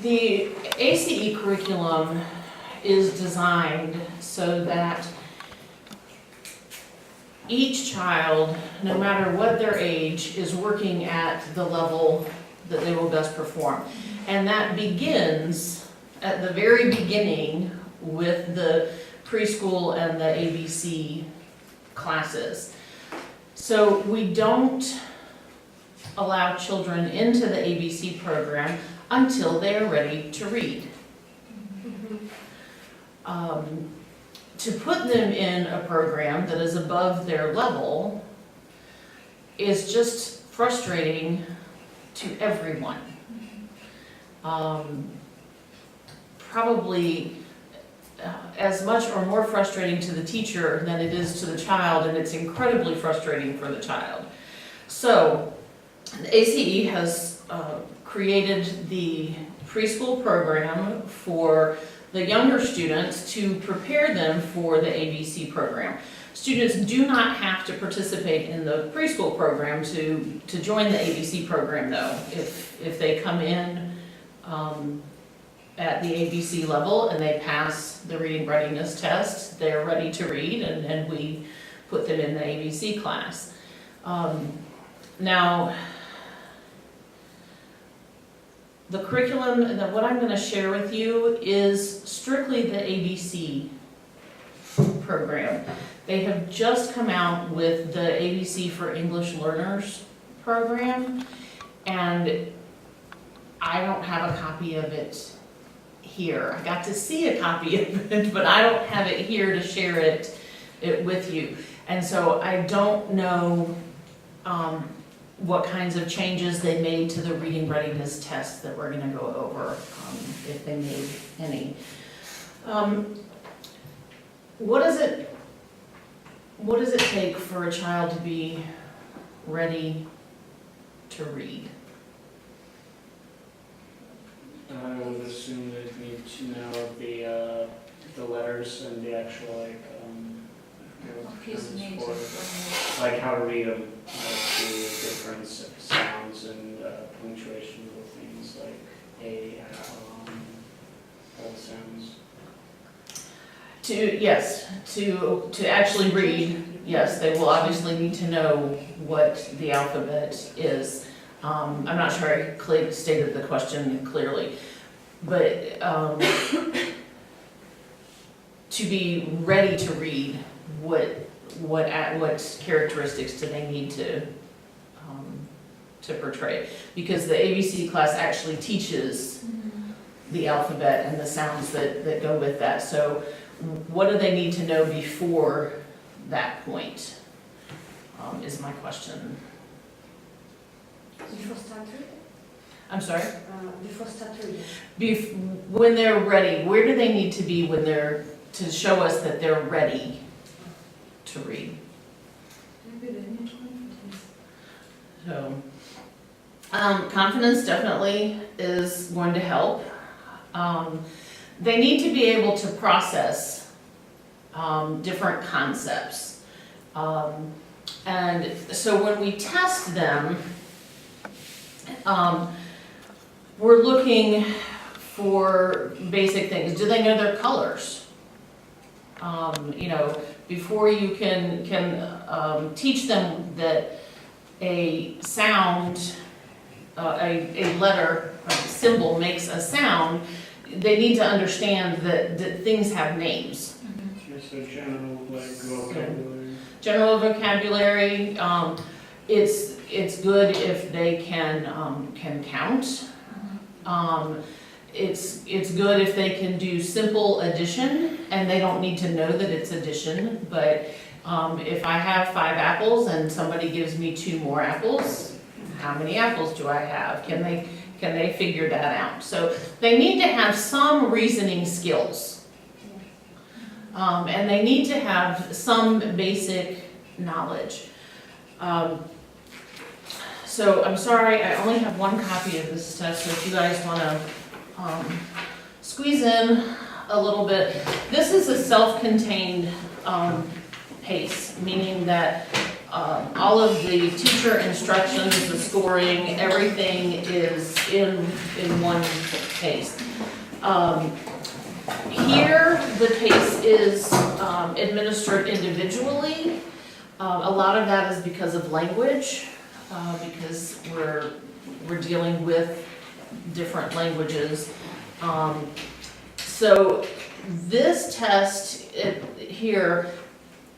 The ACE curriculum is designed so that each child, no matter what their age, is working at the level that they will best perform. And that begins at the very beginning with the preschool and the ABC classes. So we don't allow children into the ABC program until they are ready to read. To put them in a program that is above their level is just frustrating to everyone. Probably as much or more frustrating to the teacher than it is to the child, and it's incredibly frustrating for the child. So the ACE has created the preschool program for the younger students to prepare them for the ABC program. Students do not have to participate in the preschool program to join the ABC program though. If they come in at the ABC level and they pass the reading readiness test, they're ready to read, and we put them in the ABC class. Now, the curriculum, that what I'm going to share with you is strictly the ABC program. They have just come out with the ABC for English Learners program, and I don't have a copy of it here. I got to see a copy of it, but I don't have it here to share it with you. And so I don't know what kinds of changes they made to the reading readiness test that we're going to go over, if they made any. What does it take for a child to be ready to read? I would assume they need to know the letters and the actual like how to read them, like the different sounds and punctuation of things like all the sounds. To actually read, yes, they will obviously need to know what the alphabet is. I'm not sure I stated the question clearly, but to be ready to read, what characteristics do they need to portray? Because the ABC class actually teaches the alphabet and the sounds that go with that. So what do they need to know before that point, is my question. Before start reading? I'm sorry? Before start reading. When they're ready, where do they need to be to show us that they're ready to read? Maybe they need confidence. So, confidence definitely is going to help. They need to be able to process different concepts. And so when we test them, we're looking for basic things. Do they know their colors? Before you can teach them that a sound, a letter, a symbol makes a sound, they need to understand that things have names. So general vocabulary. General vocabulary. It's good if they can count. It's good if they can do simple addition, and they don't need to know that it's addition, but if I have 5 apples and somebody gives me 2 more apples, how many apples do I have? Can they figure that out? So they need to have some reasoning skills. And they need to have some basic knowledge. So I'm sorry, I only have 1 copy of this test, so if you guys want to squeeze in a little bit. This is a self-contained PACE, meaning that all of the teacher instructions, the scoring, everything is in one PACE. Here, the PACE is administered individually. A lot of that is because of language, because we're dealing with different languages. So this test here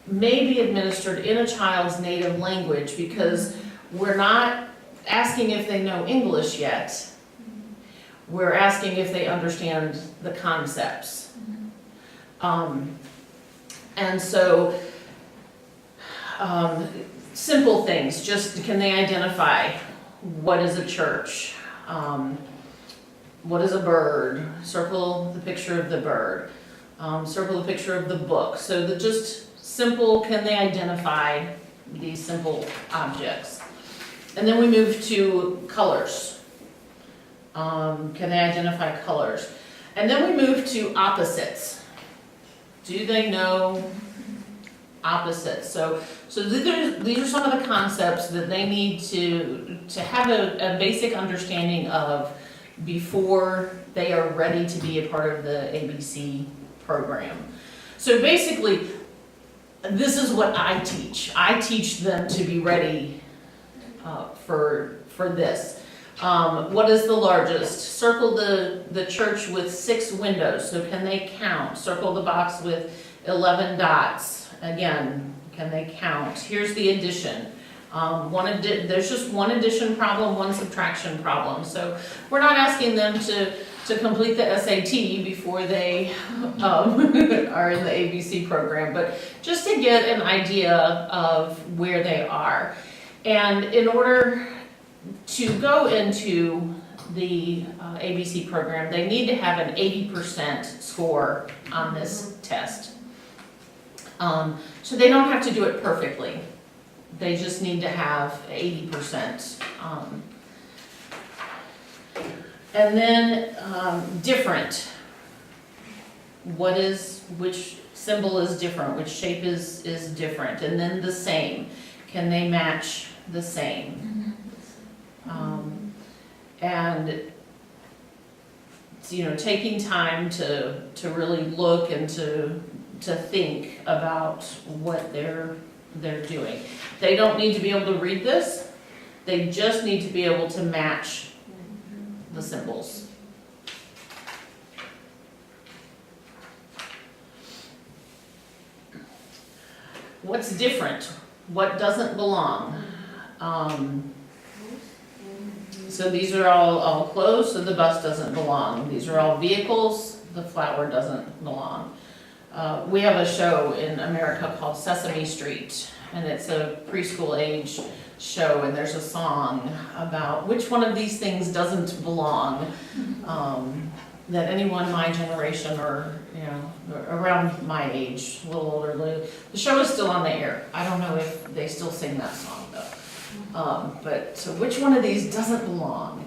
may be administered in a child's native language because we're not asking if they know English yet. We're asking if they understand the concepts. And so, simple things, just can they identify what is a church? What is a bird? Circle the picture of the bird. Circle the picture of the book. So just simple, can they identify these simple objects? And then we move to colors. Can they identify colors? And then we move to opposites. Do they know opposites? So these are some of the concepts that they need to have a basic understanding of before they are ready to be a part of the ABC program. So basically, this is what I teach. I teach them to be ready for this. What is the largest? Circle the church with 6 windows. So can they count? Circle the box with 11 dots. Again, can they count? Here's the addition. There's just one addition problem, one subtraction problem. So we're not asking them to complete the SAT before they are in the ABC program, but just to get an idea of where they are. And in order to go into the ABC program, they need to have an 80% score on this test. So they don't have to do it perfectly. They just need to have 80%. And then different. Which symbol is different? Which shape is different? And then the same. Can they match the same? And taking time to really look and to think about what they're doing. They don't need to be able to read this. They just need to be able to match the symbols. What's different? What doesn't belong? So these are all closed, so the bus doesn't belong. These are all vehicles, the flower doesn't belong. We have a show in America called Sesame Street, and it's a preschool age show, and there's a song about which one of these things doesn't belong, that anyone my generation or around my age, a little older, the show is still on the air. I don't know if they still sing that song though. But so which one of these doesn't belong?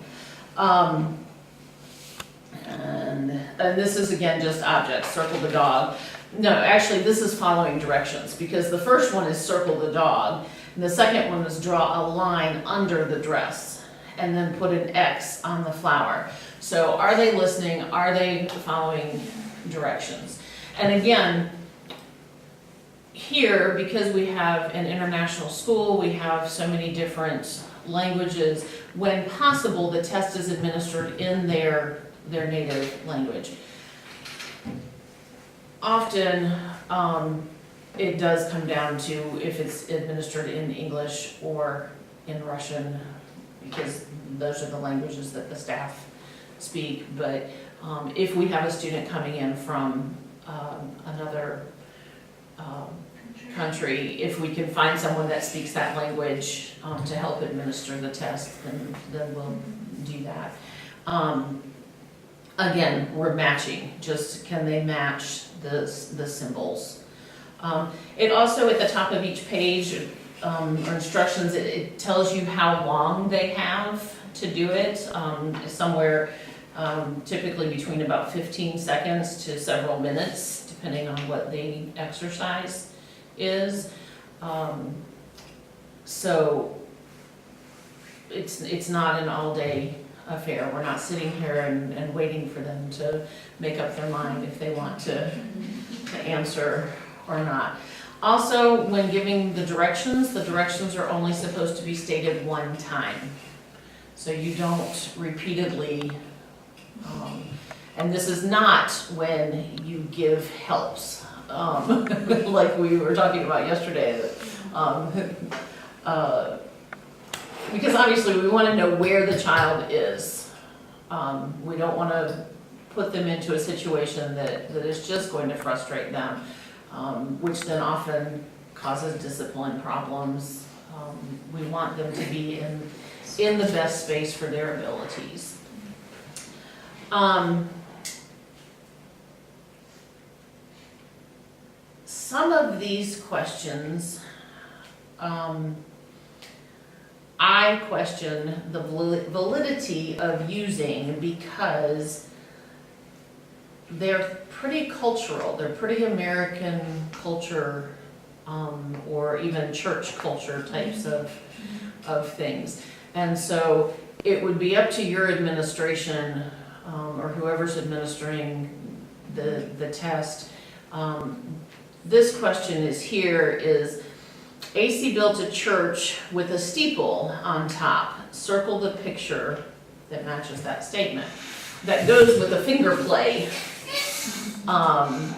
And this is again just objects. Circle the dog. No, actually this is following directions, because the first one is circle the dog, and the second one is draw a line under the dress and then put an X on the flower. So are they listening? Are they following directions? And again, here, because we have an international school, we have so many different languages, when possible, the test is administered in their native language. Often, it does come down to if it's administered in English or in Russian, because those are the languages that the staff speak. But if we have a student coming in from another country, if we can find someone that speaks that language to help administer the test, then we'll do that. Again, we're matching, just can they match the symbols. It also, at the top of each page, or instructions, it tells you how long they have to do it, somewhere typically between about 15 seconds to several minutes, depending on what the exercise is. So it's not an all-day affair. We're not sitting here and waiting for them to make up their mind if they want to answer or not. Also, when giving the directions are only supposed to be stated one time. So you don't repeatedly, and this is not when you give helps, like we were talking about yesterday. Because obviously we want to know where the child is. We don't want to put them into a situation that is just going to frustrate them, which then often causes discipline problems. We want them to be in the best space for their abilities. Some of these questions, I question the validity of using because they're pretty cultural, they're pretty American culture, or even church culture types of things. And so it would be up to your administration, or whoever's administering the test. This question is AC built a church with a steeple on top. Circle the picture that matches that statement. That goes with the finger play,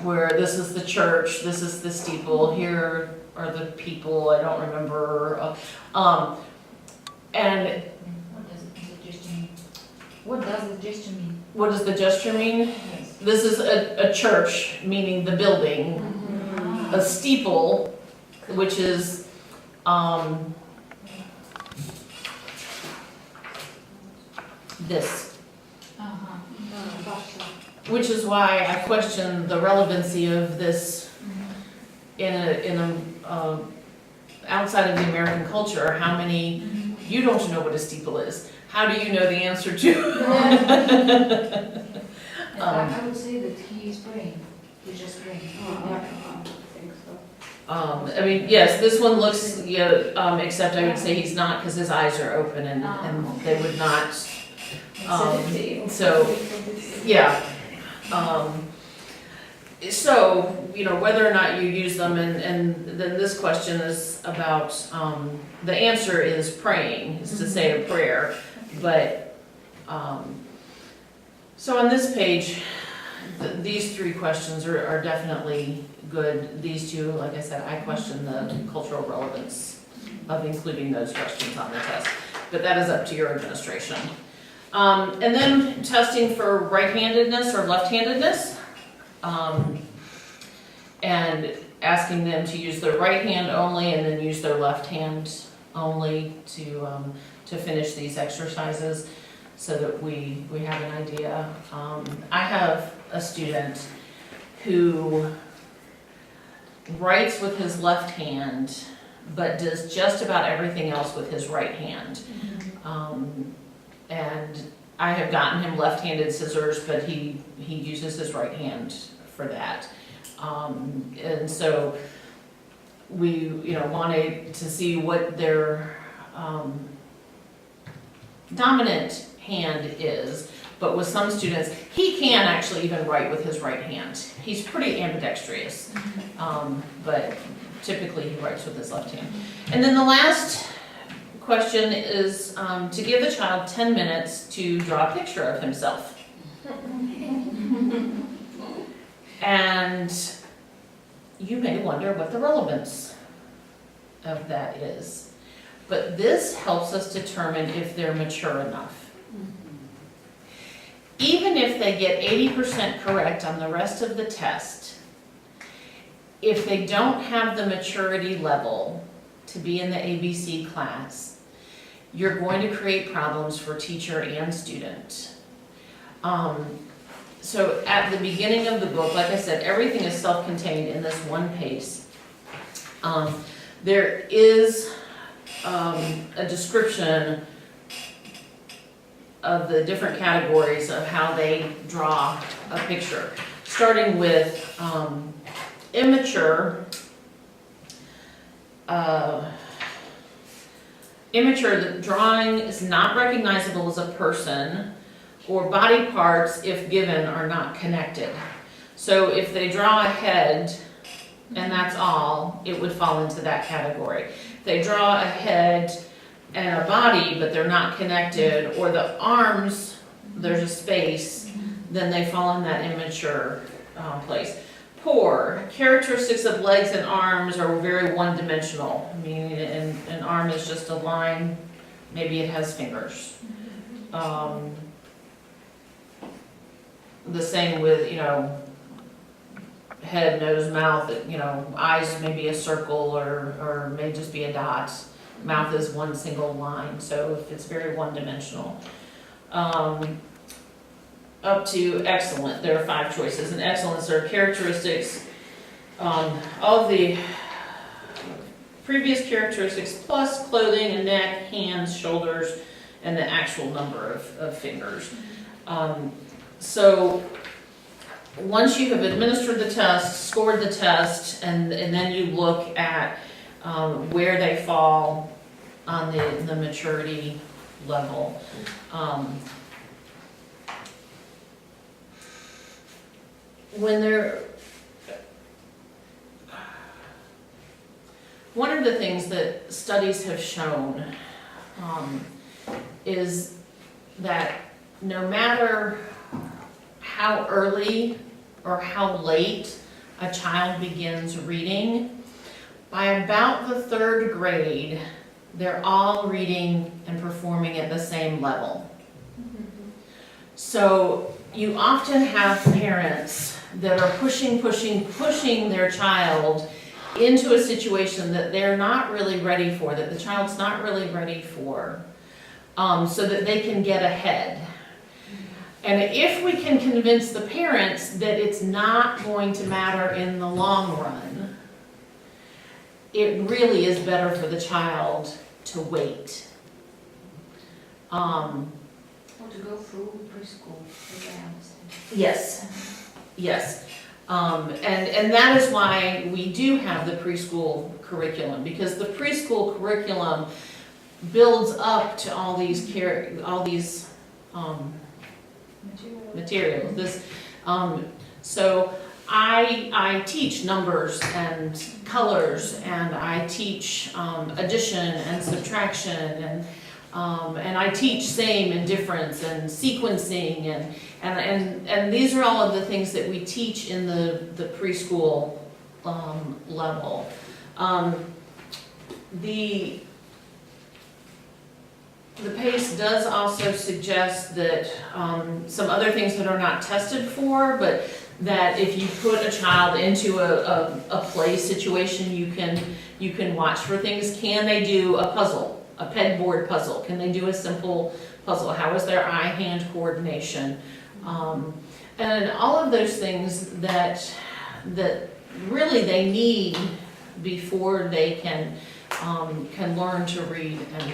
where this is the church, this is the steeple, here are the people, I don't remember. And What does the gesture mean? What does the gesture mean? what does the gesture mean? Yes. This is a church, meaning the building. A steeple, which is this. Which is why I question the relevancy of this in a outside of the American culture. How many, you don't know what a steeple is. How do you know the answer to? I would say that he is praying. He's just praying. I mean, yes, this one looks, except I would say he's not because his eyes are open and they would not, so, yeah. So, whether or not you use them, and then this question is about, the answer is praying, is to say a prayer, but, so on this page, these three questions are definitely good. These two, like I said, I question the cultural relevance of including those questions on the test, but that is up to your administration. And then testing for right-handedness or left-handedness, and asking them to use their right hand only and then use their left hand only to finish these exercises so that we have an idea. I have a student who writes with his left hand but does just about everything else with his right hand. And I have gotten him left-handed scissors, but he uses his right hand for that. And so we, wanted to see what their dominant hand is. But with some students, he can actually even write with his right hand. He's pretty ambidextrous, but typically he writes with his left hand. And then the last question is to give the child 10 minutes to draw a picture of himself. And you may wonder what the relevance of that is. But this helps us determine if they're mature enough. Even if they get 80% correct on the rest of the test, if they don't have the maturity level to be in the ABC class, you're going to create problems for teacher and student. So at the beginning of the book, like I said, everything is self-contained in this one pace. There is a description of the different categories of how they draw a picture, starting with immature, immature, the drawing is not recognizable as a person, or body parts, if given, are not connected. So if they draw a head and that's all, it would fall into that category. If they draw a head and a body, but they're not connected, or the arms, there's a space, then they fall in that immature place. Poor, characteristics of legs and arms are very one-dimensional. I mean, an arm is just a line, maybe it has fingers. The same with, head, nose, mouth, eyes may be a circle or may just be a dot. Mouth is one single line, so if it's very one-dimensional. Up to excellent, there are 5 choices. And excellence are characteristics of the previous characteristics plus clothing and neck, hands, shoulders, and the actual number of fingers. So once you have administered the test, scored the test, and then you look at where they fall on the maturity level. One of the things that studies have shown is that no matter how early or how late a child begins reading, by about the 3rd grade, they're all reading and performing at the same level. So you often have parents that are pushing their child into a situation that they're not really ready for, that the child's not really ready for, so that they can get ahead. And if we can convince the parents that it's not going to matter in the long run, it really is better for the child to wait. Or to go through preschool, as I understand. Yes. And that is why we do have the preschool curriculum, because the preschool curriculum builds up to all these materials. So I teach numbers and colors, and I teach addition and subtraction, and I teach same and difference and sequencing, and these are all of the things that we teach in the preschool level. The PACE does also suggest that some other things that are not tested for, but that if you put a child into a play situation, you can watch for things. Can they do a puzzle, a pegboard puzzle? Can they do a simple puzzle? How is their eye-hand coordination? And all of those things that really they need before they can learn to read and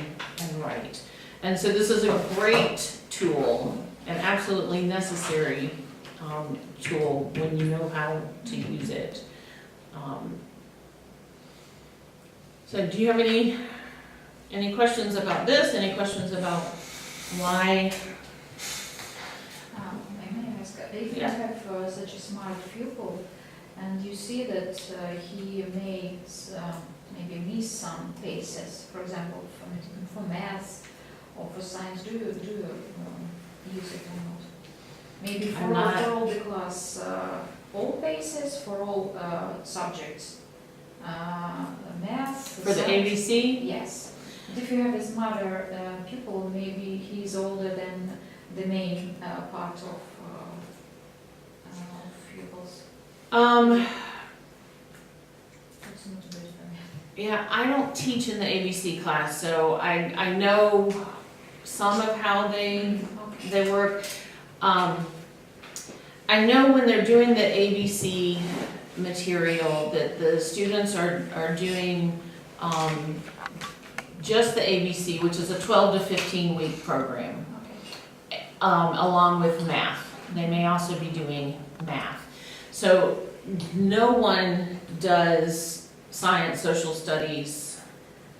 write. And so this is a great tool, an absolutely necessary tool when you know how to use it. So do you have any questions about this? Any questions about why? I may ask, if you Yeah. have such a smart pupil, and you see that he may maybe miss some paces, for example, for math or for science, do you use it or not? Maybe for all the class, all paces for all subjects, math, For the science. ABC? Yes. But if you have a smarter pupil, maybe he's older than the main part of pupils. That's not good for me. Yeah, I don't teach in the ABC class, so I know some of how they work. I know when they're doing the ABC material that the students are doing just the ABC, which is a 12 to 15 week program, Okay. along with math. They may also be doing math. So no one does science, social studies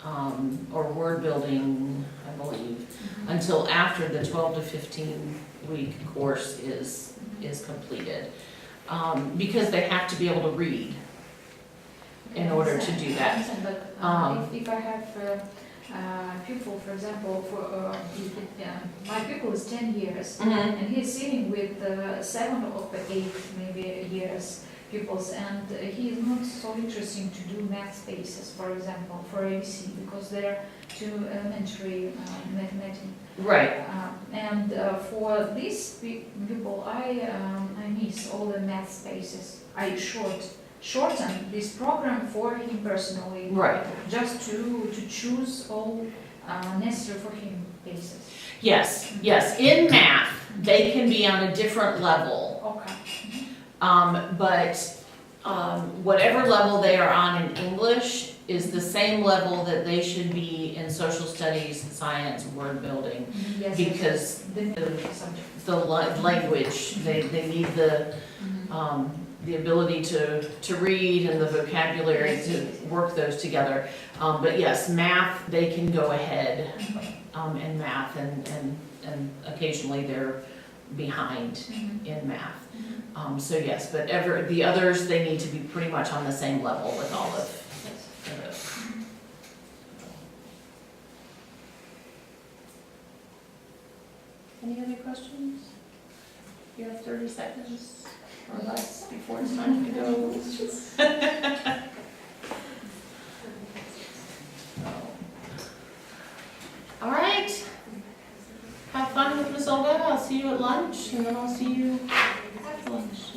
or word building, I believe, until after the 12 to 15 week course is completed. Because they have to be able to read in order to do that. But if I have a pupil, for example, my pupil is 10 years, and he's sitting with 7 or 8 maybe years pupils, and he is not so interesting to do math spaces, for example, for ABC, because they're too elementary mathematics. Right. And for this pupil, I miss all the math spaces. I shorten this program for him personally. Right. Just to choose all necessary for him bases. Yes, yes. In math, they can be on a different level. Okay. But whatever level they are on in English is the same level that they should be in social studies, science, word building. Yes. Because subject. the language, they need the ability to read and the vocabulary to work those together. But yes, math, they can go ahead in math, and occasionally they're behind in math. So yes, but the others, they need to be pretty much on the same level with all of those. Any other questions? You have 30 seconds or less before it's time to go. All right. Have fun with Miss Olga. I'll see you at lunch, and then I'll see you after lunch.